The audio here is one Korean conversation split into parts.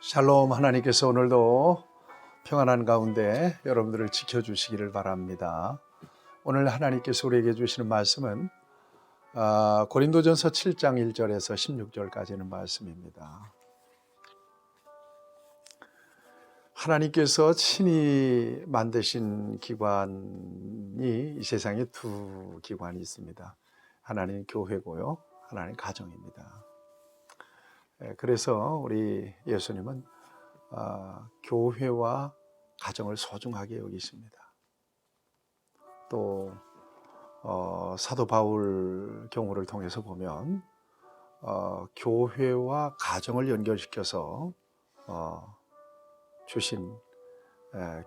샬롬. 하나님께서 오늘도 평안한 가운데 여러분들을 지켜주시기를 바랍니다. 오늘 하나님께서 우리에게 주시는 말씀은 고린도전서 7장 1절에서 16절까지는 말씀입니다. 하나님께서 친히 만드신 기관이 이 세상에 두 기관이 있습니다. 하나님 교회고요, 하나님 가정입니다. 그래서 우리 예수님은 교회와 가정을 소중하게 여기십니다. 또 사도 바울 경우를 통해서 보면 교회와 가정을 연결시켜서 주신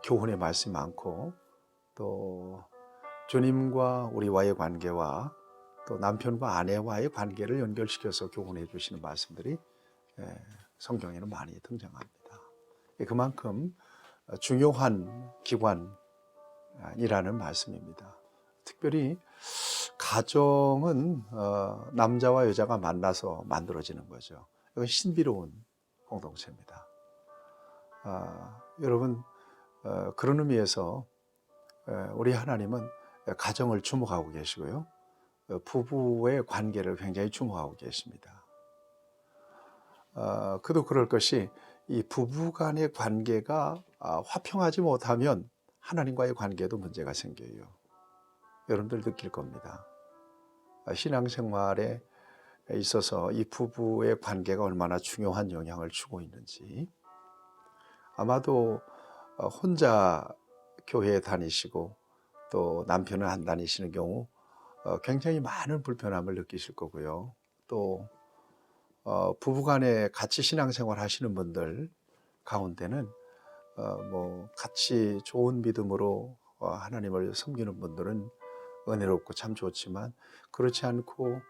교훈의 말씀이 많고, 또 주님과 우리와의 관계와 또 남편과 아내와의 관계를 연결시켜서 교훈해 주시는 말씀들이 성경에는 많이 등장합니다. 그만큼 중요한 기관이라는 말씀입니다. 특별히 가정은 남자와 여자가 만나서 만들어지는 거죠. 이건 신비로운 공동체입니다. 여러분, 그런 의미에서 우리 하나님은 가정을 주목하고 계시고요, 부부의 관계를 굉장히 주목하고 계십니다. 그도 그럴 것이, 이 부부 간의 관계가 화평하지 못하면 하나님과의 관계도 문제가 생겨요. 여러분들 느낄 겁니다. 신앙생활에 있어서 이 부부의 관계가 얼마나 중요한 영향을 주고 있는지. 아마도 혼자 교회에 다니시고 또 남편은 안 다니시는 경우 굉장히 많은 불편함을 느끼실 거고요. 또 부부간에 같이 신앙생활 하시는 분들 가운데는 같이 좋은 믿음으로 하나님을 섬기는 분들은 은혜롭고 참 좋지만, 그렇지 않고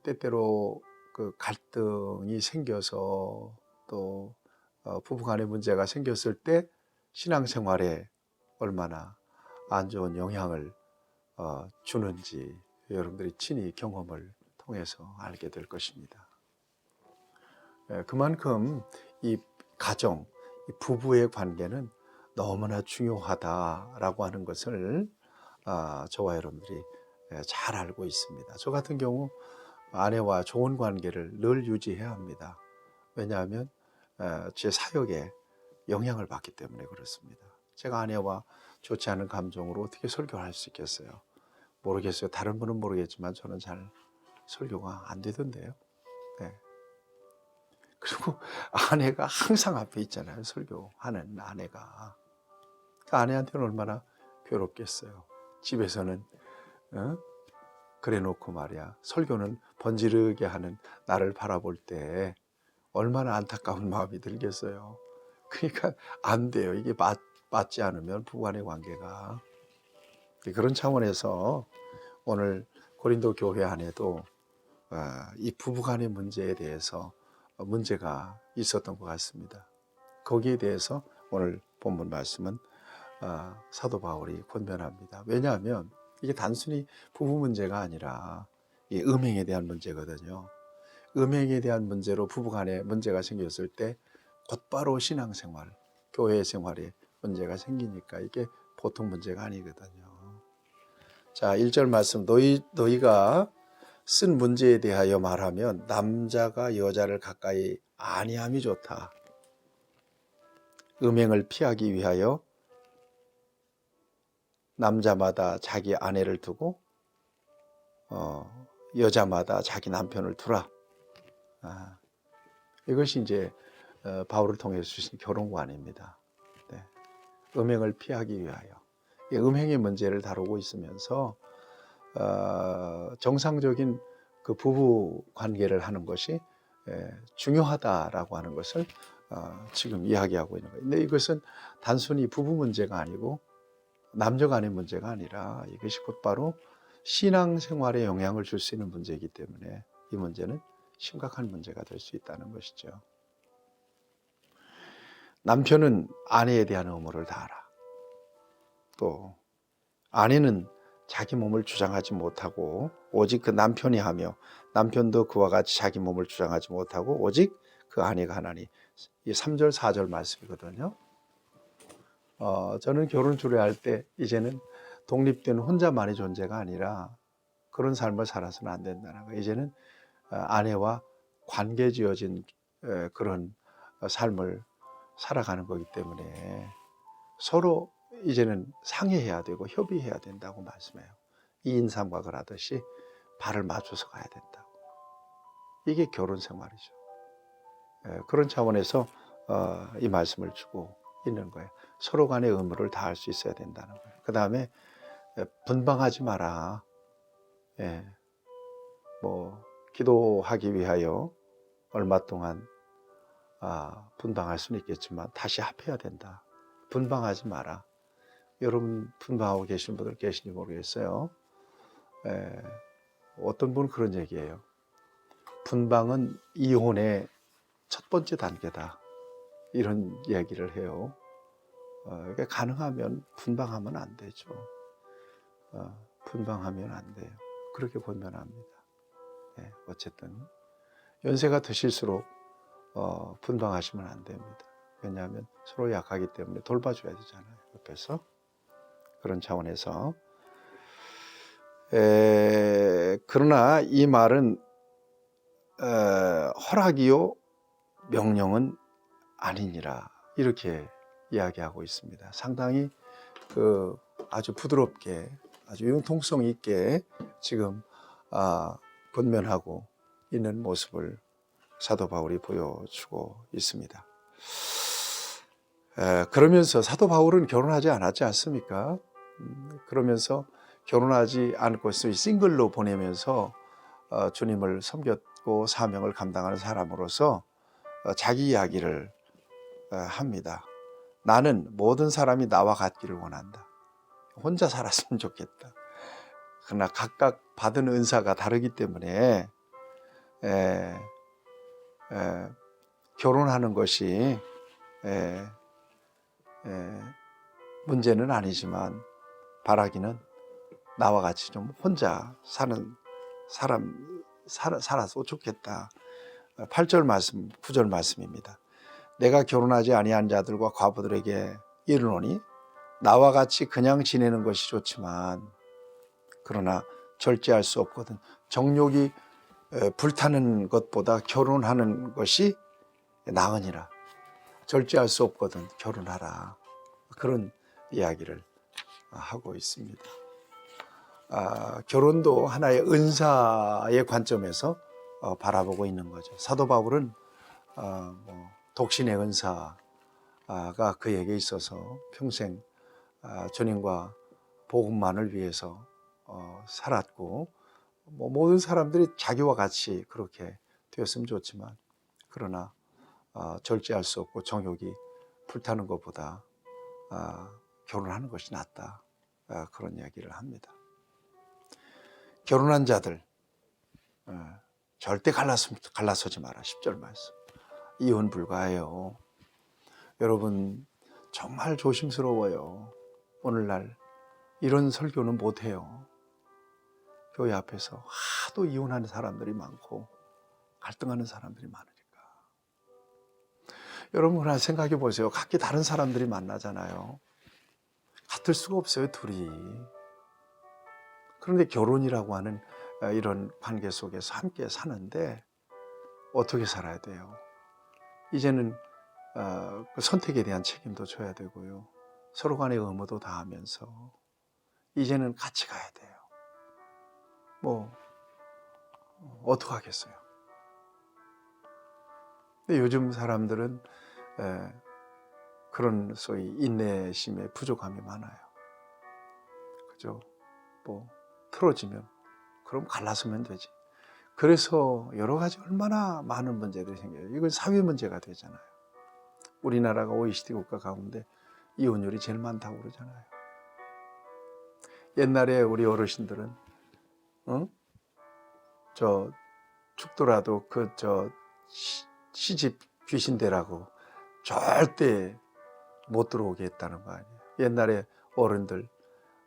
때때로 그 갈등이 생겨서 또 부부간에 문제가 생겼을 때 신앙생활에 얼마나 안 좋은 영향을 주는지 여러분들이 친히 경험을 통해서 알게 될 것입니다. 그만큼 이 가정, 이 부부의 관계는 너무나 중요하다라고 하는 것을 저와 여러분들이 잘 알고 있습니다. 저 같은 경우 아내와 좋은 관계를 늘 유지해야 합니다. 왜냐하면 제 사역에 영향을 받기 때문에 그렇습니다. 제가 아내와 좋지 않은 감정으로 어떻게 설교를 할 수 있겠어요? 모르겠어요. 다른 분은 모르겠지만 저는 잘 설교가 안 되던데요. 네. 그리고 아내가 항상 앞에 있잖아요. 설교하는 아내가. 그 아내한테는 얼마나 괴롭겠어요. 집에서는 그래 놓고 말이야, 설교는 번지르게 하는 나를 바라볼 때 얼마나 안타까운 마음이 들겠어요. 그러니까 안 돼요. 이게 맞지 않으면 부부간의 관계가. 그런 차원에서 오늘 고린도 교회 안에도 이 부부간의 문제에 대해서 문제가 있었던 것 같습니다. 거기에 대해서 오늘 본문 말씀은 사도 바울이 권면합니다. 왜냐하면 이게 단순히 부부 문제가 아니라 이 음행에 대한 문제거든요. 음행에 대한 문제로 부부간에 문제가 생겼을 때 곧바로 신앙생활, 교회 생활에 문제가 생기니까 이게 보통 문제가 아니거든요. 자, 1절 말씀, 너희가 쓴 문제에 대하여 말하면 남자가 여자를 가까이 아니함이 좋다. 음행을 피하기 위하여 남자마다 자기 아내를 두고 여자마다 자기 남편을 두라. 이것이 이제 바울을 통해서 주신 결론관입니다. 네. 음행을 피하기 위하여. 음행의 문제를 다루고 있으면서 정상적인 그 부부 관계를 하는 것이 중요하다라고 하는 것을 지금 이야기하고 있는 거예요. 근데 이것은 단순히 부부 문제가 아니고 남녀 간의 문제가 아니라 이것이 곧바로 신앙생활에 영향을 줄 수 있는 문제이기 때문에 이 문제는 심각한 문제가 될 수 있다는 것이죠. 남편은 아내에 대한 의무를 다하라. 또 아내는 자기 몸을 주장하지 못하고 오직 그 남편이 하며, 남편도 그와 같이 자기 몸을 주장하지 못하고 오직 그 아내가 하나니 이 3절, 4절 말씀이거든요. 저는 결혼 주례할 때 이제는 독립된 혼자만의 존재가 아니라 그런 삶을 살아서는 안 된다는 거예요. 이제는 아내와 관계 지어진 그런 삶을 살아가는 거기 때문에 서로 이제는 상의해야 되고 협의해야 된다고 말씀해요. 2인 삼각을 하듯이 발을 맞춰서 가야 된다고. 이게 결혼 생활이죠. 그런 차원에서 이 말씀을 주고 있는 거예요. 서로 간의 의무를 다할 수 있어야 된다는 거예요. 그 다음에 분방하지 마라. 뭐 기도하기 위하여 얼마 동안 분방할 수는 있겠지만 다시 합해야 된다. 분방하지 마라. 여러분 분방하고 계신 분들 계신지 모르겠어요. 어떤 분은 그런 얘기예요. 분방은 이혼의 첫 번째 단계다. 이런 이야기를 해요. 그러니까 가능하면 분방하면 안 되죠. 분방하면 안 돼요. 그렇게 보면 합니다. 어쨌든 연세가 드실수록 분방하시면 안 됩니다. 왜냐하면 서로 약하기 때문에 돌봐줘야 되잖아요. 옆에서. 그런 차원에서 그러나 이 말은 허락이요 명령은 아니니라 이렇게 이야기하고 있습니다. 상당히 아주 부드럽게 아주 융통성 있게 지금 권면하고 있는 모습을 사도 바울이 보여주고 있습니다. 그러면서 사도 바울은 결혼하지 않았지 않습니까? 그러면서 결혼하지 않고 싱글로 보내면서 주님을 섬겼고 사명을 감당하는 사람으로서 자기 이야기를 합니다. 나는 모든 사람이 나와 같기를 원한다. 혼자 살았으면 좋겠다. 그러나 각각 받은 은사가 다르기 때문에 결혼하는 것이 문제는 아니지만 바라기는 나와 같이 좀 혼자 사는 사람 살아서 좋겠다. 8절 말씀, 9절 말씀입니다. 내가 결혼하지 아니한 자들과 과부들에게 이르노니 나와 같이 그냥 지내는 것이 좋지만 그러나 절제할 수 없거든. 정욕이 불타는 것보다 결혼하는 것이 나으니라. 절제할 수 없거든 결혼하라. 그런 이야기를 하고 있습니다. 결혼도 하나의 은사의 관점에서 바라보고 있는 거죠. 사도 바울은 독신의 은사가 그에게 있어서 평생 주님과 복음만을 위해서 살았고 모든 사람들이 자기와 같이 그렇게 되었으면 좋지만 그러나 절제할 수 없고 정욕이 불타는 것보다 결혼하는 것이 낫다. 그런 이야기를 합니다. 결혼한 자들 절대 갈라서지 마라. 10절 말씀. 이혼 불가해요. 여러분 정말 조심스러워요. 오늘날 이런 설교는 못해요. 교회 앞에서 하도 이혼하는 사람들이 많고 갈등하는 사람들이 많으니까. 여러분 하나 생각해 보세요. 각기 다른 사람들이 만나잖아요. 같을 수가 없어요, 둘이. 그런데 결혼이라고 하는 이런 관계 속에서 함께 사는데 어떻게 살아야 돼요? 이제는 그 선택에 대한 책임도 져야 되고요. 서로 간의 의무도 다하면서 이제는 같이 가야 돼요. 어떡하겠어요? 근데 요즘 사람들은 그런 소위 인내심의 부족함이 많아요. 그죠? 틀어지면 그럼 갈라서면 되지. 그래서 여러 가지 얼마나 많은 문제들이 생겨요. 이건 사회 문제가 되잖아요. 우리나라가 OECD 국가 가운데 이혼율이 제일 많다고 그러잖아요. 옛날에 우리 어르신들은 죽더라도 시집 귀신대라고 절대 못 들어오게 했다는 거 아니에요. 옛날에 어른들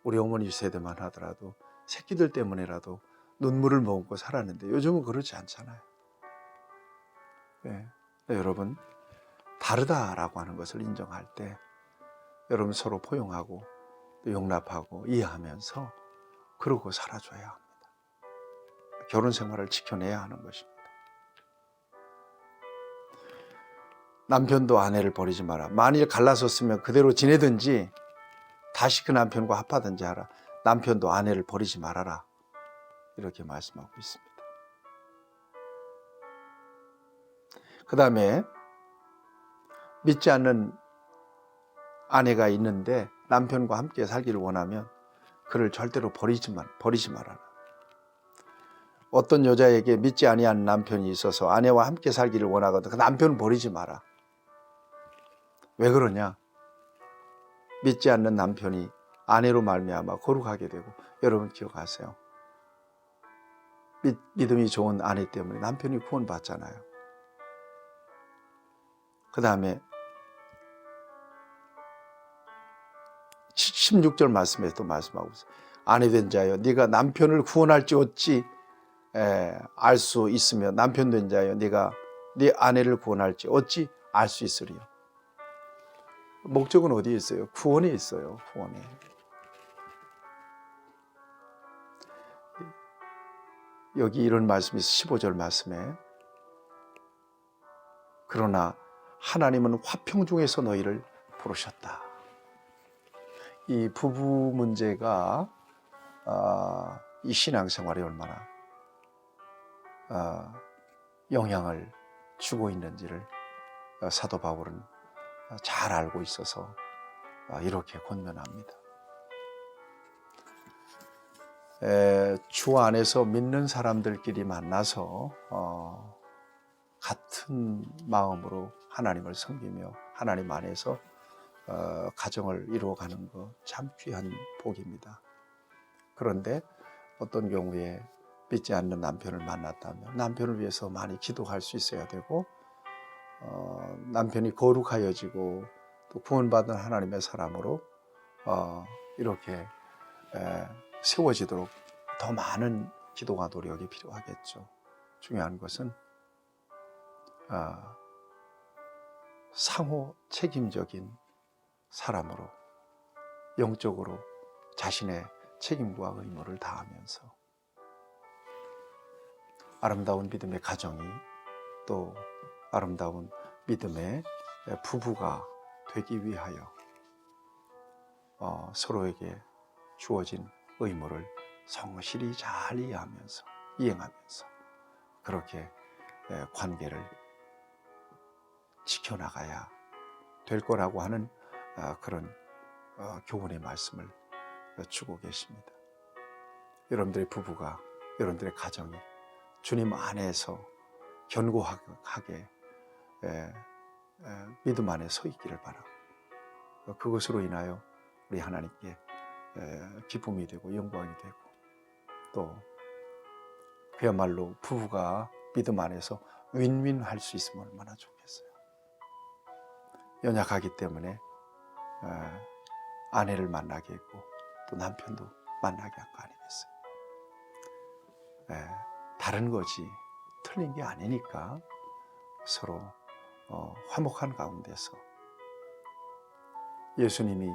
우리 어머니 세대만 하더라도 새끼들 때문에라도 눈물을 머금고 살았는데 요즘은 그렇지 않잖아요. 네. 여러분 다르다라고 하는 것을 인정할 때 여러분 서로 포용하고 또 용납하고 이해하면서 그러고 살아줘야 합니다. 결혼 생활을 지켜내야 하는 것입니다. 남편도 아내를 버리지 마라. 만일 갈라섰으면 그대로 지내든지 다시 그 남편과 합하든지 하라. 남편도 아내를 버리지 말아라. 이렇게 말씀하고 있습니다. 그 다음에 믿지 않는 아내가 있는데 남편과 함께 살기를 원하면 그를 절대로 버리지 말아라. 어떤 여자에게 믿지 아니하는 남편이 있어서 아내와 함께 살기를 원하거든 그 남편을 버리지 마라. 왜 그러냐? 믿지 않는 남편이 아내로 말미암아 거룩하게 되고, 여러분 기억하세요. 믿음이 좋은 아내 때문에 남편이 구원받잖아요. 그 다음에 16절 말씀에 또 말씀하고 있어요. 아내 된 자여 네가 남편을 구원할지 어찌 알 수 있으며 남편 된 자여 네가 네 아내를 구원할지 어찌 알 수 있으리요. 목적은 어디에 있어요? 구원에 있어요. 구원에. 여기 이런 말씀이 15절 말씀에 그러나 하나님은 화평 중에서 너희를 부르셨다. 이 부부 문제가 이 신앙생활에 얼마나 영향을 주고 있는지를 사도 바울은 잘 알고 있어서 이렇게 권면합니다. 주 안에서 믿는 사람들끼리 만나서 같은 마음으로 하나님을 섬기며 하나님 안에서 가정을 이루어가는 것 참 귀한 복입니다. 그런데 어떤 경우에 믿지 않는 남편을 만났다면 남편을 위해서 많이 기도할 수 있어야 되고, 남편이 거룩하여지고 또 구원받은 하나님의 사람으로 이렇게 세워지도록 더 많은 기도와 노력이 필요하겠죠. 중요한 것은 상호 책임적인 사람으로 영적으로 자신의 책임과 의무를 다하면서 아름다운 믿음의 가정이 또 아름다운 믿음의 부부가 되기 위하여 서로에게 주어진 의무를 성실히 잘 이행하면서 그렇게 관계를 지켜나가야 될 거라고 하는 그런 교훈의 말씀을 주고 계십니다. 여러분들의 부부가, 여러분들의 가정이 주님 안에서 견고하게 믿음 안에 서 있기를 바라고, 그것으로 인하여 우리 하나님께 기쁨이 되고 영광이 되고 또 그야말로 부부가 믿음 안에서 윈윈할 수 있으면 얼마나 좋겠어요. 연약하기 때문에 아내를 만나게 했고 또 남편도 만나게 한 거 아니겠어요. 다른 거지 틀린 게 아니니까 서로 화목한 가운데서 예수님이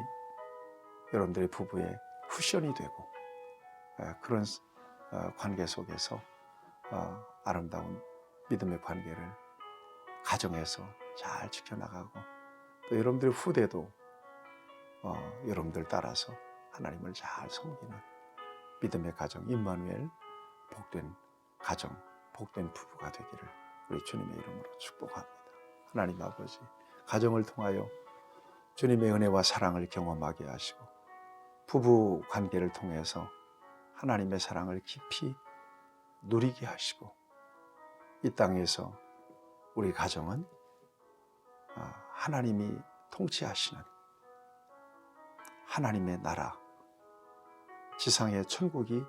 여러분들의 부부의 쿠션이 되고 그런 관계 속에서 아름다운 믿음의 관계를 가정에서 잘 지켜나가고 또 여러분들의 후대도 여러분들 따라서 하나님을 잘 섬기는 믿음의 가정 임마누엘 복된 가정, 복된 부부가 되기를 우리 주님의 이름으로 축복합니다. 하나님 아버지, 가정을 통하여 주님의 은혜와 사랑을 경험하게 하시고 부부 관계를 통해서 하나님의 사랑을 깊이 누리게 하시고 이 땅에서 우리 가정은 하나님이 통치하시는 하나님의 나라, 지상의 천국이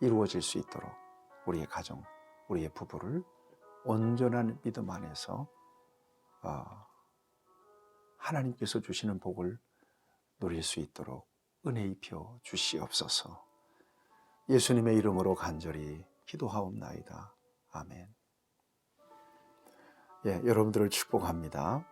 이루어질 수 있도록 우리의 가정, 우리의 부부를 온전한 믿음 안에서 하나님께서 주시는 복을 누릴 수 있도록 은혜 입혀 주시옵소서. 예수님의 이름으로 간절히 기도하옵나이다. 아멘. 예, 여러분들을 축복합니다.